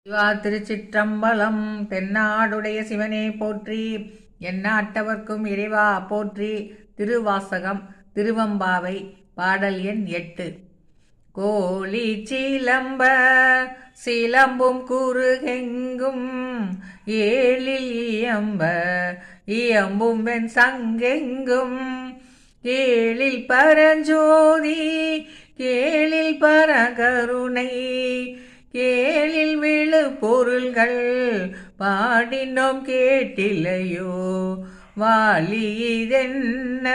சிவா திருச்சிற்றம்பலம். தென்னாடுடைய சிவனே போற்றி, எந்நாட்டவர்க்கும் இறைவா போற்றி. திருவாசகம். திருவம்பாவை. பாடல் எண் 8. கோழி சிலம்ப சிலம்பும் குறுகெங்கும் ஏழில் இயம்ப இயம்பும் வெண் சங்கெங்கும் கேளில் பரஞ்சோதி கேளில் பரகருணை கேளில் விழு பொருள்கள் பாடினோம் கேட்டிலையோ வாலி இதென்ன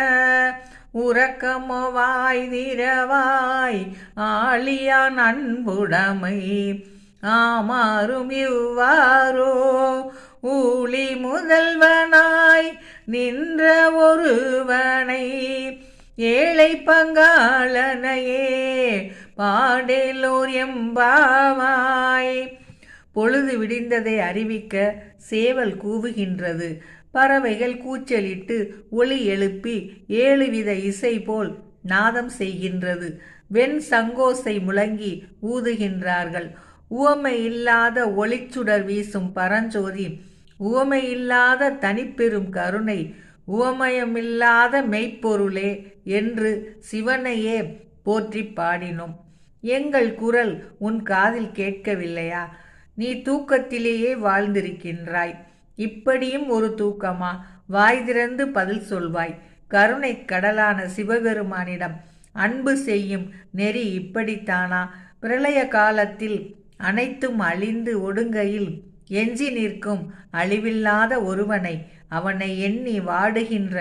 உறக்கமோ வாய் திரவாய் ஆழியான் அன்புடைமை ஆமாறும் இவ்வாறோ ஊழி முதல்வனாய் நின்ற ஒருவனை ஏழை பங்காளனையே பாடேலோர் எம்பாவாய். பொழுது விடிந்ததை அறிவிக்க சேவல் கூவுகின்றது. பறவைகள் கூச்சலிட்டு ஒலி எழுப்பி 7 வித இசை போல் நாதம் செய்கின்றது. வெண் சங்கோசை முழங்கி ஊதுகின்றார்கள். உவமை இல்லாத ஒளிச்சுடர் வீசும் பரஞ்சோதி, உவமை இல்லாத தனிப்பெரும் கருணை, உவமயமில்லாத மெய்ப்பொருளே என்று சிவனையே போற்றி பாடினோம். எங்கள் குரல் உன் காதில் கேட்கவில்லையா? நீ தூக்கத்திலேயே வாழ்ந்திருக்கின்றாய். இப்படியும் ஒரு தூக்கமா? வாய் திறந்து பதில் சொல்வாய். கருணை கடலான சிவபெருமானிடம் அன்பு செய்யும் நெறி இப்படித்தானா? பிரளய காலத்தில் அனைத்தும் அழிந்து ஒடுங்கையில் எஞ்சி நிற்கும் அழிவில்லாத ஒருவனை, அவனை எண்ணி வாடுகின்ற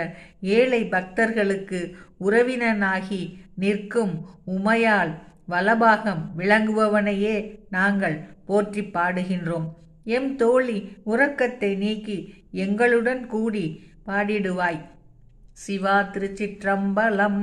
ஏழை பக்தர்களுக்கு உறவினனாகி நிற்கும் உமையால் வலபாகம் விளங்குபவனையே நாங்கள் போற்றி பாடுகின்றோம். எம் தோழி உறக்கத்தை நீக்கி எங்களுடன் கூடி பாடிடுவாய். சிவா திருச்சிற்றம்பலம்.